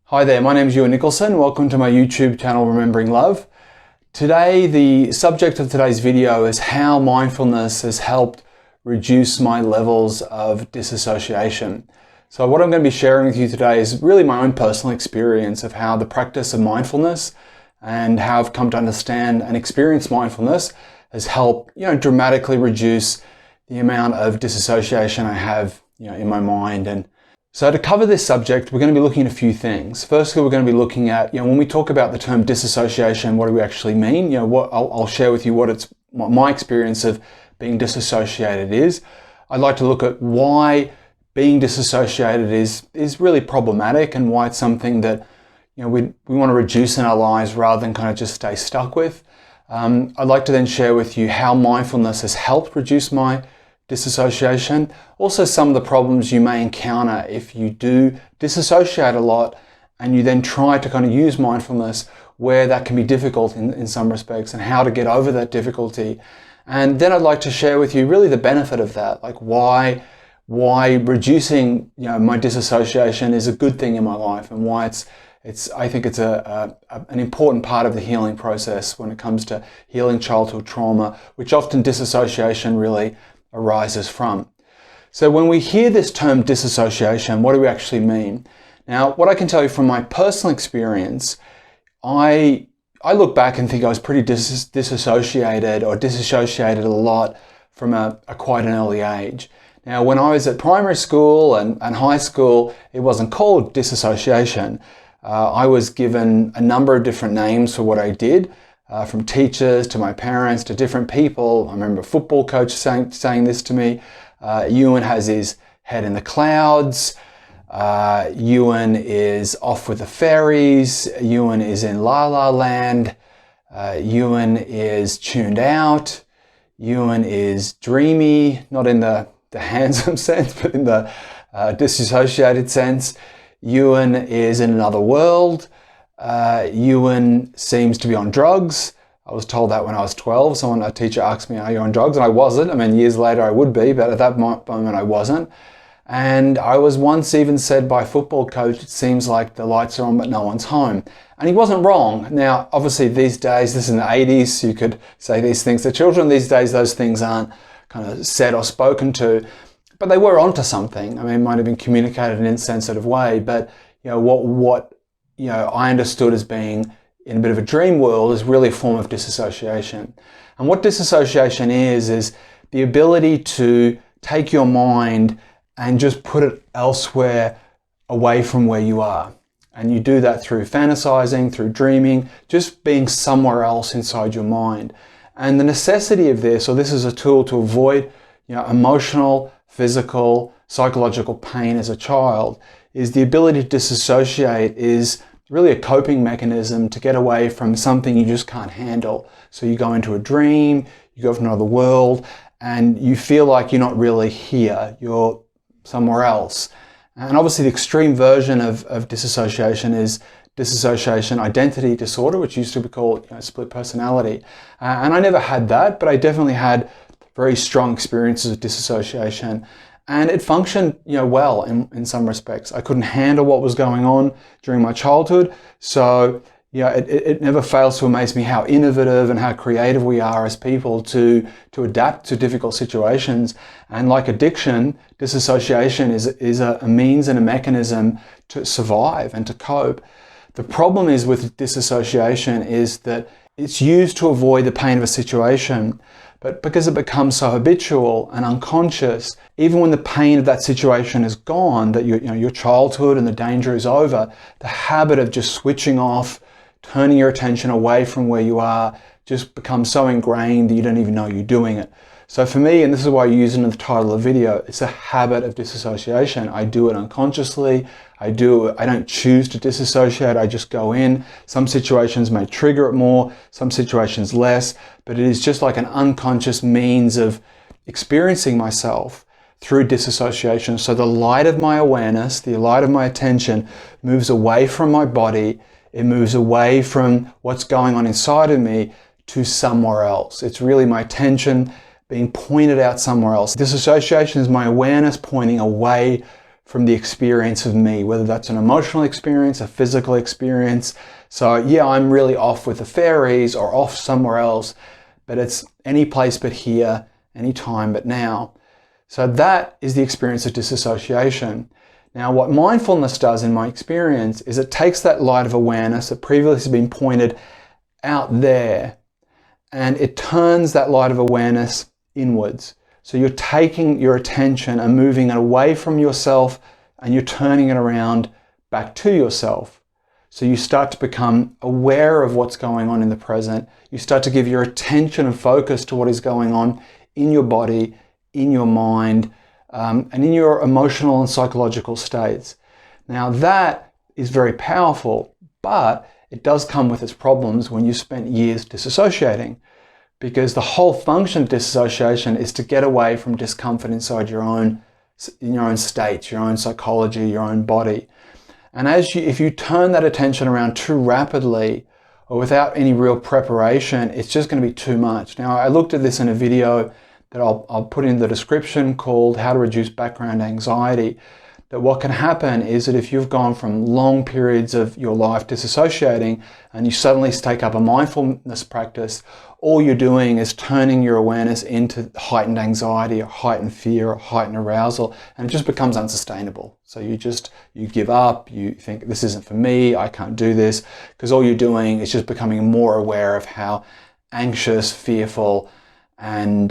Hi there, my name is Ewan Nicholson. Welcome to my YouTube channel, Remembering Love. Today, the subject of today's video is how mindfulness has helped reduce my levels of disassociation. So what I'm going to be sharing with you today is really my own personal experience of how the practice of mindfulness and how I've come to understand and experience mindfulness has helped, dramatically reduce the amount of disassociation I have, in my mind. And so to cover this subject, we're going to be looking at a few things. Firstly, we're going to be looking at, when we talk about the term disassociation, what do we actually mean? I'll share with you what my experience of being disassociated is. I'd like to look at why being disassociated is really problematic and why it's something that, we want to reduce in our lives rather than kind of just stay stuck with. I'd like to then share with you how mindfulness has helped reduce my disassociation. Also, some of the problems you may encounter if you do disassociate a lot and you then try to kind of use mindfulness, where that can be difficult in some respects, and how to get over that difficulty. And then I'd like to share with you really the benefit of that, like why reducing my disassociation is a good thing in my life, and why I think it's an important part of the healing process when it comes to healing childhood trauma, which often disassociation really arises from. So when we hear this term disassociation, what do we actually mean? Now, what I can tell you from my personal experience, I look back and think I was pretty disassociated a lot from a quite an early age. Now, when I was at primary school and high school, it wasn't called disassociation. I was given a number of different names for what I did, from teachers to my parents to different people. I remember a football coach saying this to me. Ewan has his head in the clouds. Ewan is off with the fairies. Ewan is in La La Land. Ewan is tuned out. Ewan is dreamy, not in the handsome sense, but in the disassociated sense. Ewan is in another world. Ewan seems to be on drugs. I was told that when I was 12. A teacher asked me, are you on drugs? And I wasn't. I mean, years later I would be, but at that moment I wasn't. And I was once even said by a football coach, it seems like the lights are on but no one's home. And he wasn't wrong. Now, obviously these days, this is in the 80s, so you could say these things to children. These days, those things aren't kind of said or spoken to. But they were onto something. I mean, it might have been communicated in an insensitive way, but what I understood as being in a bit of a dream world is really a form of disassociation. And what disassociation is the ability to take your mind and just put it elsewhere away from where you are. And you do that through fantasizing, through dreaming, just being somewhere else inside your mind. And the necessity of this is a tool to avoid emotional, physical, psychological pain as a child, is the ability to disassociate is really a coping mechanism to get away from something you just can't handle. So you go into a dream, you go from another world, and you feel like you're not really here, you're somewhere else. And obviously the extreme version of disassociation is dissociation identity disorder, which used to be called split personality. And I never had that, but I definitely had very strong experiences of disassociation, and it functioned well in some respects. I couldn't handle what was going on during my childhood, so it never fails to amaze me how innovative and how creative we are as people to adapt to difficult situations. And like addiction, disassociation is a means and a mechanism to survive and to cope. The problem is with disassociation is that it's used to avoid the pain of a situation, but because it becomes so habitual and unconscious, even when the pain of that situation is gone, that your childhood and the danger is over, the habit of just switching off, turning your attention away from where you are, just becomes so ingrained that you don't even know you're doing it. So for me, and this is why I use it in the title of the video, it's a habit of disassociation. I do it unconsciously. I don't choose to disassociate. I just go in. Some situations may trigger it more, some situations less, but it is just like an unconscious means of experiencing myself through disassociation. So the light of my awareness, the light of my attention moves away from my body. It moves away from what's going on inside of me to somewhere else. It's really my attention being pointed out somewhere else. Disassociation is my awareness pointing away from the experience of me, whether that's an emotional experience, a physical experience. So yeah, I'm really off with the fairies or off somewhere else, but it's any place but here, any time but now. So that is the experience of disassociation. Now, what mindfulness does in my experience is it takes that light of awareness that previously has been pointed out there, and it turns that light of awareness inwards. So you're taking your attention and moving it away from yourself, and you're turning it around back to yourself. So you start to become aware of what's going on in the present. You start to give your attention and focus to what is going on in your body, in your mind, and in your emotional and psychological states. Now that is very powerful, but it does come with its problems when you spent years disassociating, because the whole function of disassociation is to get away from discomfort inside your own state, your own psychology, your own body. And if you turn that attention around too rapidly or without any real preparation, it's just going to be too much. Now, I looked at this in a video that I'll put in the description called How to Reduce Background Anxiety. That what can happen is that if you've gone from long periods of your life disassociating and you suddenly take up a mindfulness practice, all you're doing is turning your awareness into heightened anxiety or heightened fear or heightened arousal, and it just becomes unsustainable. So you give up, you think this isn't for me, I can't do this, because all you're doing is just becoming more aware of how anxious, fearful, and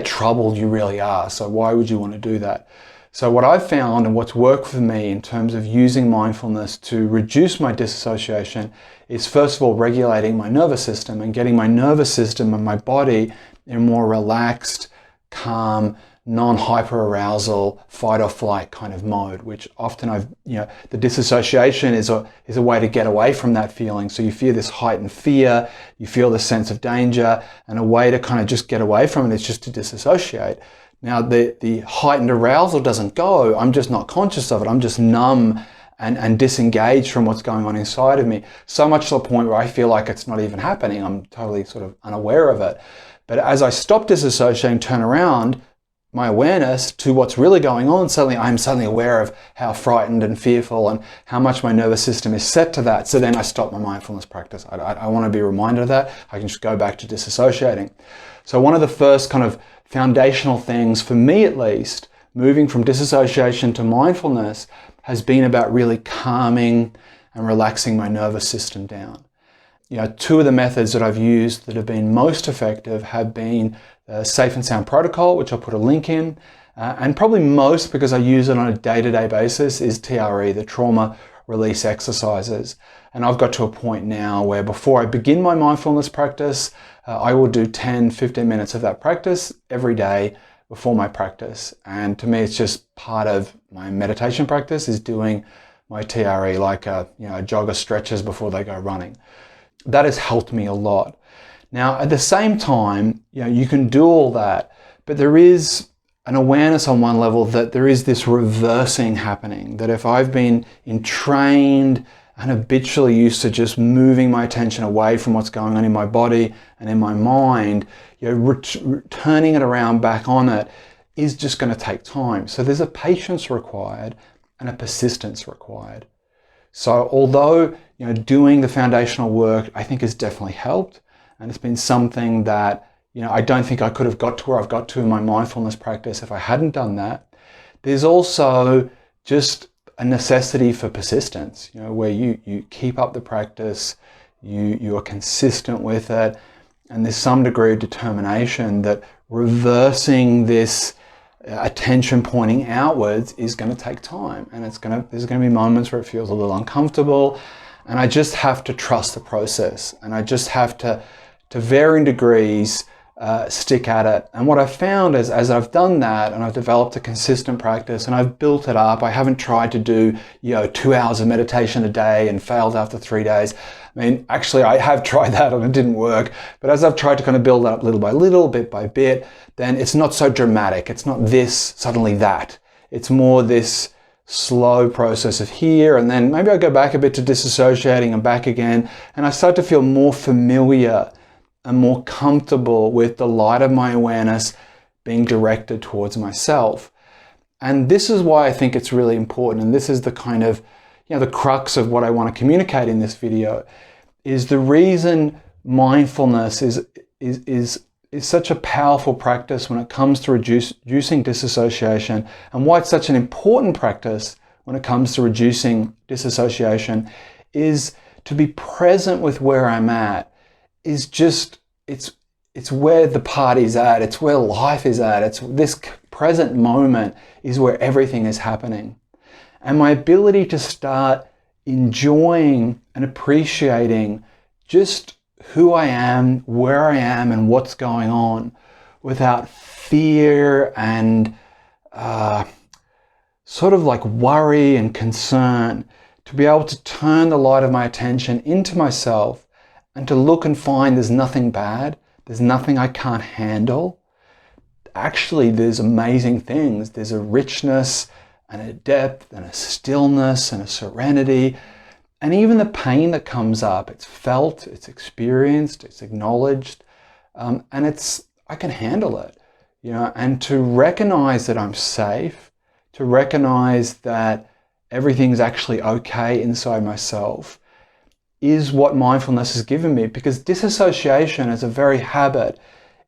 troubled you really are. So why would you want to do that? So what I've found and what's worked for me in terms of using mindfulness to reduce my disassociation is, first of all, regulating my nervous system and getting my nervous system and my body in a more relaxed, calm, non-hyper-arousal, fight or flight kind of mode, which often the disassociation is a way to get away from that feeling. So you feel this heightened fear, you feel this sense of danger, and a way to kind of just get away from it is just to disassociate. Now, the heightened arousal doesn't go. I'm just not conscious of it. I'm just numb and disengaged from what's going on inside of me. So much to the point where I feel like it's not even happening. I'm totally sort of unaware of it. But as I stop disassociating, turn around my awareness to what's really going on, I'm suddenly aware of how frightened and fearful and how much my nervous system is set to that. So then I stop my mindfulness practice. I want to be reminded of that. I can just go back to disassociating. So one of the first kind of foundational things, for me at least, moving from disassociation to mindfulness has been about really calming and relaxing my nervous system down. Two of the methods that I've used that have been most effective have been the Safe and Sound Protocol, which I'll put a link in, and probably most, because I use it on a day-to-day basis, is TRE, the Trauma Release Exercises. And I've got to a point now where before I begin my mindfulness practice, I will do 10-15 minutes of that practice every day before my practice. And to me, it's just part of my meditation practice is doing my TRE, like a jogger stretches before they go running. That has helped me a lot. Now, at the same time, you can do all that, but there is an awareness on one level that there is this reversing happening, that if I've been entrained and habitually used to just moving my attention away from what's going on in my body and in my mind, turning it around back on it is just going to take time. So there's a patience required and a persistence required. So although doing the foundational work I think has definitely helped, and it's been something that I don't think I could have got to where I've got to in my mindfulness practice if I hadn't done that, there's also just a necessity for persistence, where you keep up the practice, you are consistent with it, and there's some degree of determination that reversing this attention pointing outwards is going to take time, and there's going to be moments where it feels a little uncomfortable, and I just have to trust the process, and I just have to varying degrees stick at it. And what I've found is, as I've done that and I've developed a consistent practice and I've built it up, I haven't tried to do 2 hours of meditation a day and failed after 3 days. I mean, actually I have tried that and it didn't work, but as I've tried to kind of build it up little by little, bit by bit, then it's not so dramatic. It's not this, suddenly that. It's more this slow process of here, and then maybe I go back a bit to disassociating and back again, and I start to feel more familiar and more comfortable with the light of my awareness being directed towards myself. And this is why I think it's really important, and this is the kind of, the crux of what I want to communicate in this video, is the reason mindfulness is such a powerful practice when it comes to reducing disassociation, and why it's such an important practice when it comes to reducing disassociation, is to be present with where I'm at. Is just, it's where the party's at, it's where life is at, it's this present moment is where everything is happening. And my ability to start enjoying and appreciating just who I am, where I am, and what's going on, without fear and sort of like worry and concern, to be able to turn the light of my attention into myself and to look and find there's nothing bad, there's nothing I can't handle. Actually, there's amazing things. There's a richness and a depth and a stillness and a serenity. And even the pain that comes up, it's felt, it's experienced, it's acknowledged, and I can handle it, and to recognize that I'm safe, to recognize that everything's actually okay inside myself, is what mindfulness has given me. Because disassociation as a very habit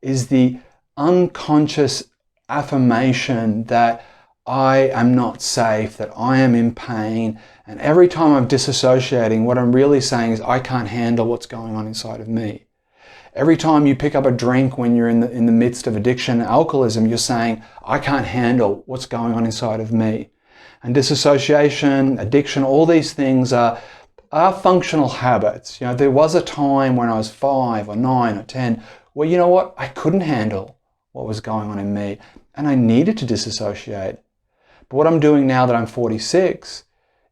is the unconscious affirmation that I am not safe, that I am in pain. And every time I'm disassociating, what I'm really saying is I can't handle what's going on inside of me. Every time you pick up a drink when you're in the midst of addiction and alcoholism, you're saying, I can't handle what's going on inside of me. And disassociation, addiction, all these things are functional habits. There was a time when I was 5 or 9 or 10 where, I couldn't handle what was going on in me and I needed to disassociate. But what I'm doing now that I'm 46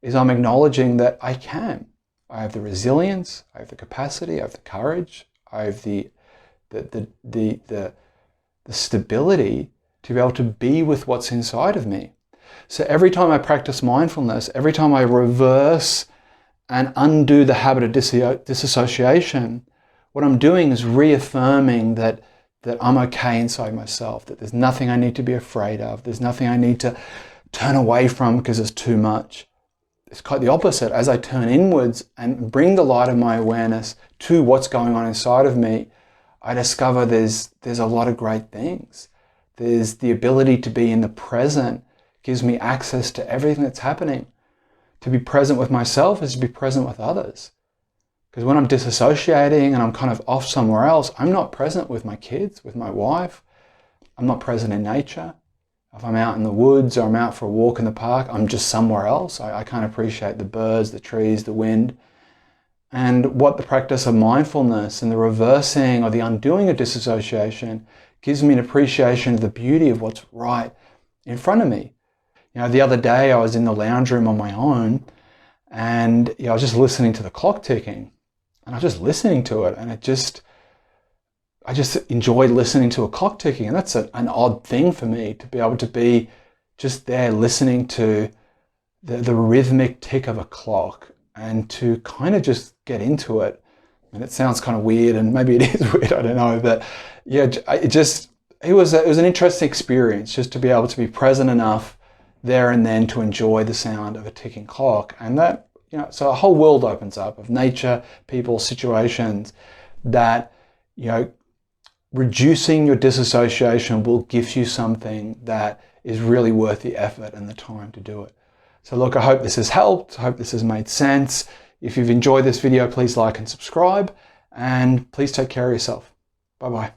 is I'm acknowledging that I can. I have the resilience, I have the capacity, I have the courage, I have the stability to be able to be with what's inside of me. So every time I practice mindfulness, every time I reverse and undo the habit of disassociation, what I'm doing is reaffirming that I'm okay inside myself, that there's nothing I need to be afraid of, there's nothing I need to turn away from because it's too much. It's quite the opposite. As I turn inwards and bring the light of my awareness to what's going on inside of me, I discover there's a lot of great things. There's the ability to be in the present, gives me access to everything that's happening. To be present with myself is to be present with others. Because when I'm disassociating and I'm kind of off somewhere else, I'm not present with my kids, with my wife. I'm not present in nature. If I'm out in the woods or I'm out for a walk in the park, I'm just somewhere else. I can't appreciate the birds, the trees, the wind. And what the practice of mindfulness and the reversing or the undoing of disassociation gives me an appreciation of the beauty of what's right in front of me. The other day I was in the lounge room on my own and I was just listening to the clock ticking. And I was just listening to it, and I just enjoyed listening to a clock ticking. And that's an odd thing for me, to be able to be just there listening to the rhythmic tick of a clock and to kind of just get into it. And it sounds kind of weird, and maybe it is weird, I don't know. But yeah, it was an interesting experience just to be able to be present enough there and then to enjoy the sound of a ticking clock. And that, so a whole world opens up of nature, people, situations that, reducing your disassociation will give you something that is really worth the effort and the time to do it. So look, I hope this has helped. I hope this has made sense. If you've enjoyed this video, please like and subscribe, and please take care of yourself. Bye-bye.